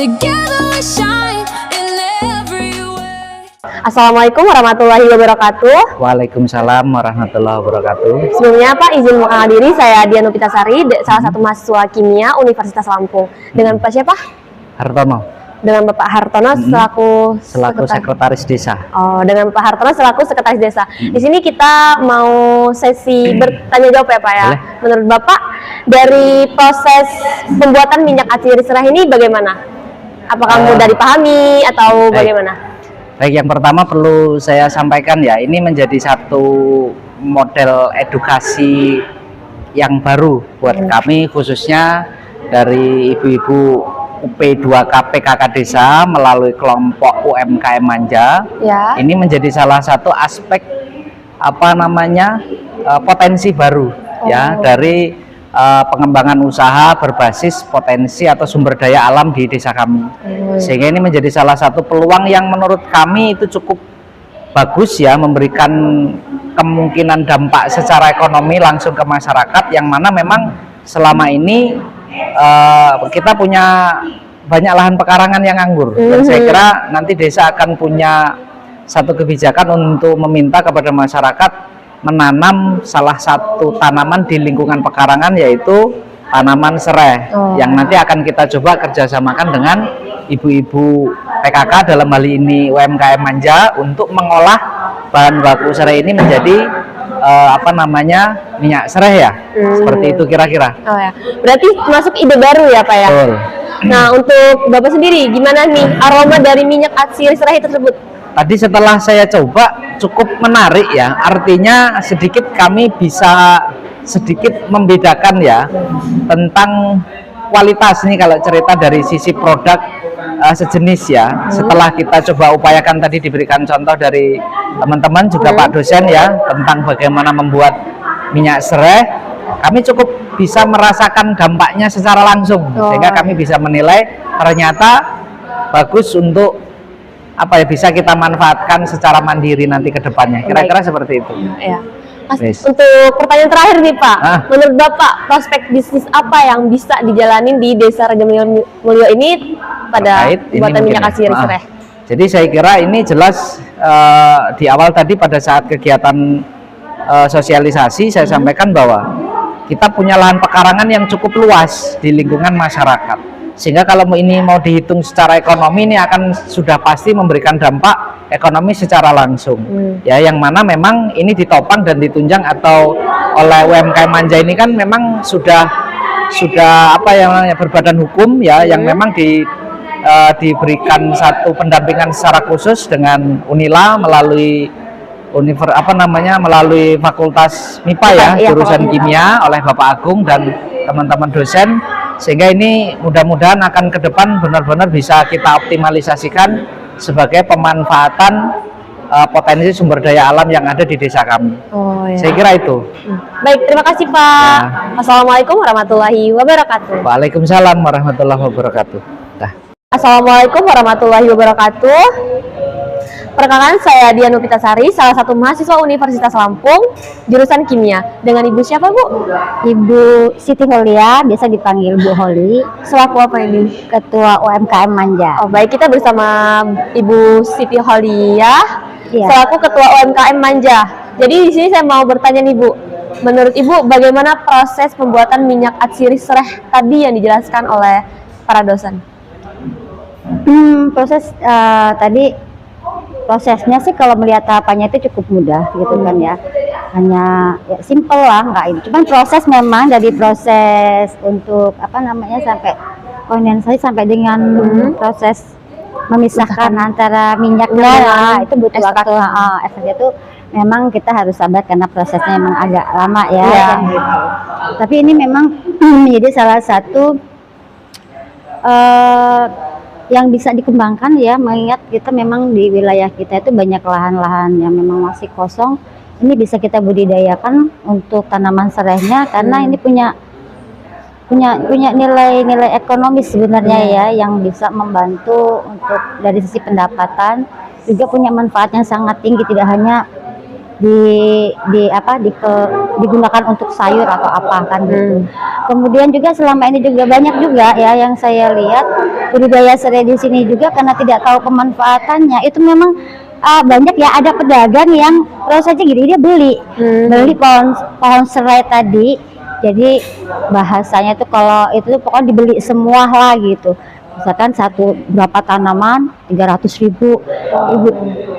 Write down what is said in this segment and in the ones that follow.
Together we shine in every way. Assalamualaikum warahmatullahi wabarakatuh. Waalaikumsalam warahmatullahi wabarakatuh. Sebelumnya Pak, izin mengenalkan diri, saya Dian Nopitasari, salah satu mahasiswa kimia Universitas Lampung. Dengan Pak siapa? Hartono. Dengan Bapak Hartono selaku sekretaris desa. Oh, dengan Pak Hartono selaku sekretaris desa. Di sini kita mau sesi bertanya jawab ya Pak ya. Boleh. Menurut Bapak, dari proses pembuatan minyak atsiri sereh ini bagaimana? Apakah mudah dipahami atau bagaimana? Baik, yang pertama perlu saya sampaikan ya, ini menjadi satu model edukasi yang baru buat kami, khususnya dari ibu-ibu UP2K PKK Desa melalui kelompok UMKM Manja. Ya. Ini menjadi salah satu aspek potensi baru ya dari pengembangan usaha berbasis potensi atau sumber daya alam di desa kami. Sehingga ini menjadi salah satu peluang yang menurut kami itu cukup bagus ya, memberikan kemungkinan dampak secara ekonomi langsung ke masyarakat, yang mana memang selama ini kita punya banyak lahan pekarangan yang anggur, dan saya kira nanti desa akan punya satu kebijakan untuk meminta kepada masyarakat menanam salah satu tanaman di lingkungan pekarangan, yaitu tanaman serai, yang nanti akan kita coba kerjasamakan dengan ibu-ibu PKK, dalam hal ini UMKM Manja, untuk mengolah bahan baku serai ini menjadi minyak serai ya. Seperti itu kira-kira. Oh ya, berarti masuk ide baru ya Pak ya. Betul. Nah, untuk Bapak sendiri gimana nih aroma dari minyak atsiri serai tersebut? Tadi setelah saya coba cukup menarik ya, artinya sedikit kami bisa sedikit membedakan ya tentang kualitas nih kalau cerita dari sisi produk sejenis ya. Setelah kita coba upayakan, tadi diberikan contoh dari teman-teman juga Pak dosen ya tentang bagaimana membuat minyak serai, kami cukup bisa merasakan dampaknya secara langsung, sehingga kami bisa menilai ternyata bagus untuk bisa kita manfaatkan secara mandiri nanti ke depannya. Kira-kira seperti itu. Ya. Untuk pertanyaan terakhir nih Pak, menurut Bapak prospek bisnis apa yang bisa dijalanin di Desa Raja Mulyo ini pada pembuatan minyak atsiri serai? Jadi saya kira ini jelas di awal tadi pada saat kegiatan sosialisasi saya sampaikan bahwa kita punya lahan pekarangan yang cukup luas di lingkungan masyarakat, sehingga kalau ini mau dihitung secara ekonomi, ini akan sudah pasti memberikan dampak ekonomi secara langsung ya, yang mana memang ini ditopang dan ditunjang atau oleh UMKM Manja ini kan memang sudah berbadan hukum ya, yang memang diberikan satu pendampingan secara khusus dengan Unila melalui melalui Fakultas MIPA ya, jurusan kimia oleh Bapak Agung dan teman-teman dosen, sehingga ini mudah-mudahan akan ke depan benar-benar bisa kita optimalisasikan sebagai pemanfaatan potensi sumber daya alam yang ada di desa kami. Saya kira itu. Baik, terima kasih Pak. Assalamualaikum warahmatullahi wabarakatuh. Waalaikumsalam warahmatullahi wabarakatuh. Assalamualaikum warahmatullahi wabarakatuh. Perkenalkan, saya Dian Nopitasari, salah satu mahasiswa Universitas Lampung, jurusan kimia. Dengan Ibu siapa Bu? Ibu Siti Holia, biasa dipanggil Bu Holi. Selaku apa ini? Ketua UMKM Manja. Oh baik, kita bersama Ibu Siti Holia, selaku Ketua UMKM Manja. Jadi di sini saya mau bertanya nih Bu, menurut Ibu bagaimana proses pembuatan minyak atsiri serai tadi yang dijelaskan oleh para dosen? Prosesnya sih kalau melihat tahapannya itu cukup mudah gitu kan ya, hanya ya simple lah, nggak ini. Cuman proses memang dari proses untuk sampai kondensasi sampai dengan proses memisahkan antara minyaknya itu butuh waktu. Efeknya itu memang kita harus sabar karena prosesnya memang agak lama ya. Kan, gitu. Tapi ini memang menjadi salah satu yang bisa dikembangkan ya, mengingat kita memang di wilayah kita itu banyak lahan-lahan yang memang masih kosong. Ini bisa kita budidayakan untuk tanaman serainya, karena ini punya nilai ekonomis sebenarnya ya, yang bisa membantu untuk dari sisi pendapatan, juga punya manfaat yang sangat tinggi, tidak hanya digunakan untuk sayur atau apa kan gitu. Kemudian juga selama ini juga banyak juga ya yang saya lihat budidaya serai di sini juga karena tidak tahu pemanfaatannya itu memang banyak ya, ada pedagang yang prosesnya gini, dia beli pohon serai tadi, jadi bahasanya tuh kalau itu tuh pokoknya dibeli semua lah gitu, misalkan berapa tanaman 300.000.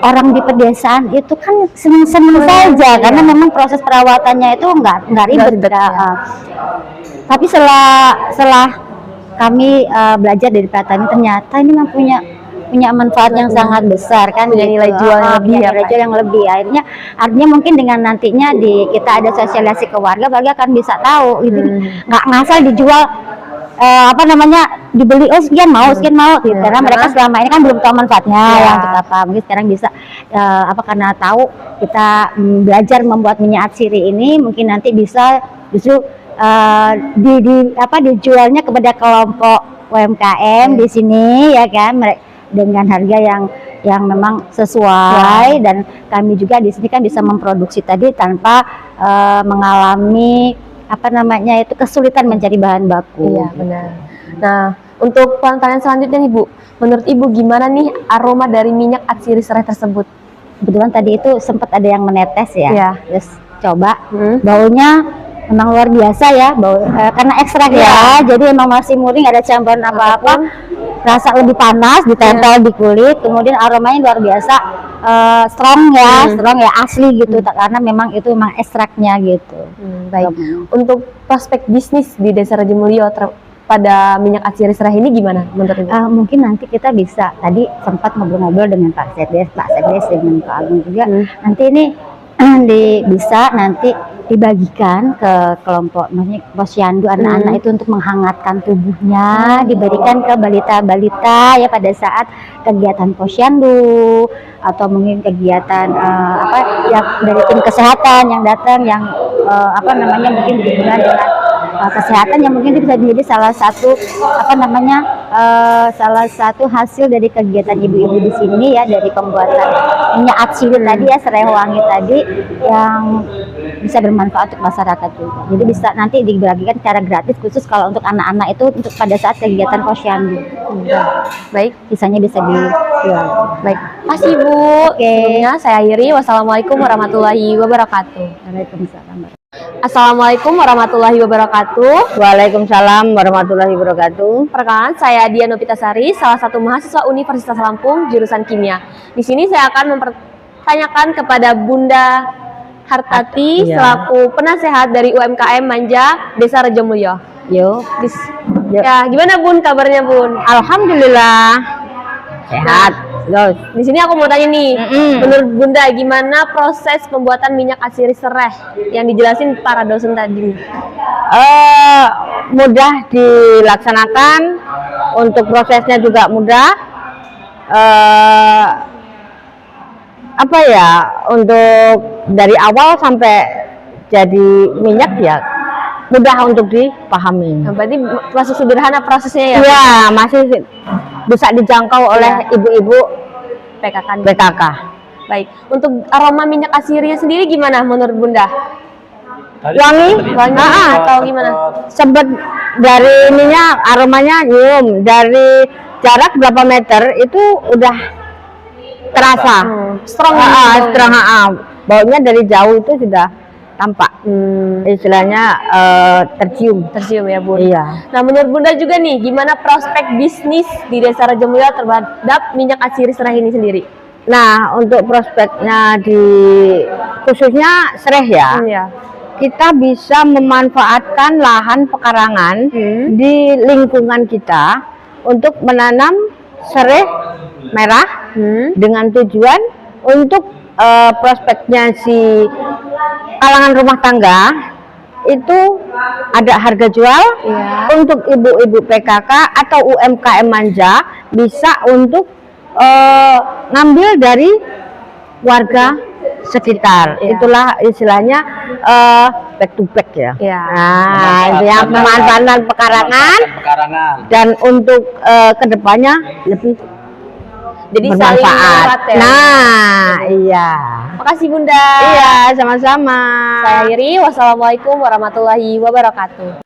Orang di pedesaan itu kan seneng-seneng saja karena memang proses perawatannya itu nggak ribet ya. Tapi setelah kami belajar dari petani, ternyata ini memang punya manfaat yang sangat besar kan, punya nilai jual yang lebih, nilai jual yang lebih. Artinya mungkin dengan nantinya kita ada sosialisasi ke warga akan bisa tahu itu nggak ngasal dijual dibeli sekian mau gitu. Karena mereka selama ini kan belum tahu manfaatnya ya untuk apa. Mungkin sekarang bisa karena tahu kita belajar membuat minyak atsiri ini, mungkin nanti bisa justru dijualnya kepada kelompok UMKM di sini ya kan, dengan harga yang memang sesuai dan kami juga di sini kan bisa memproduksi tadi tanpa mengalami kesulitan mencari bahan baku. Iya, benar. Nah, untuk pertanyaan selanjutnya nih Bu, menurut Ibu gimana nih aroma dari minyak atsiri serai tersebut? Kebetulan tadi itu sempat ada yang menetes ya, Iya. terus coba baunya memang luar biasa ya, karena ekstrak ya, jadi emang masih murni, nggak ada campuran apa-apa, rasa lebih panas, ditempel di kulit, kemudian aromanya luar biasa, strong ya, asli gitu, karena memang itu memang ekstraknya gitu. Baik. Untuk prospek bisnis di Desa Rajamulyo pada minyak atsiri serai ini gimana menurut Ibu? Mungkin nanti kita bisa, tadi sempat ngobrol-ngobrol dengan Pak Sekdes dengan Pak Agung juga, nanti ini bisa nanti dibagikan ke kelompok posyandu anak-anak itu untuk menghangatkan tubuhnya, diberikan ke balita-balita ya pada saat kegiatan posyandu atau mungkin kegiatan dari tim kesehatan yang datang yang mungkin berhubungan dengan kesehatan, yang mungkin itu bisa menjadi salah satu hasil dari kegiatan ibu-ibu di sini ya, dari pembuatan minyak atsiri tadi ya, serai wangi tadi yang bisa bermanfaat untuk masyarakat juga. Jadi bisa nanti dibagikan secara gratis khusus kalau untuk anak-anak itu untuk pada saat kegiatan posyandu. Baik, sisanya bisa dijual. Baik, makasih Bu. Sebelumnya saya akhiri. Wassalamualaikum warahmatullahi wabarakatuh. Waalaikumsalam. Assalamualaikum warahmatullahi wabarakatuh. Waalaikumsalam warahmatullahi wabarakatuh. Perkenalkan, saya Dian Nopitasari, salah satu mahasiswa Universitas Lampung jurusan Kimia. Di sini saya akan mempertanyakan kepada Bunda Hartati selaku penasehat dari UMKM Manja Desa Rajamulyo. Ya, gimana Bun kabarnya Bun? Alhamdulillah sehat. Di sini aku mau tanya nih, menurut Bunda gimana proses pembuatan minyak atsiri serai yang dijelasin para dosen tadi? Mudah dilaksanakan, untuk prosesnya juga mudah. Untuk dari awal sampai jadi minyak ya mudah untuk dipahami. Berarti masih sederhana prosesnya ya? Iya, masih bisa dijangkau oleh ibu-ibu PKK. Baik, untuk aroma minyak atsirinya sendiri gimana menurut Bunda? Wangi atau gimana? Sebet dari minyak, aromanya nyium dari jarak berapa meter itu udah terasa. Strong. Baunya dari jauh itu sudah tampak. Istilahnya tercium ya Bun. Iya. Nah menurut Bunda juga nih, gimana prospek bisnis di Desa Rajamulyo terhadap minyak atsiri serai ini sendiri? Nah, untuk prospeknya khususnya serai ya, kita bisa memanfaatkan lahan pekarangan di lingkungan kita untuk menanam serai merah dengan tujuan untuk prospeknya si kalangan rumah tangga itu ada harga jual untuk ibu-ibu PKK atau UMKM Manja, bisa untuk ngambil dari warga sekitar. Itulah istilahnya back to back ya. Nah, yang pemanfaatan pekarangan dan untuk kedepannya lebih Jadi saling merawat ya. Nah, iya. Makasih Bunda. Iya, sama-sama. Saya Iri. Wassalamualaikum warahmatullahi wabarakatuh.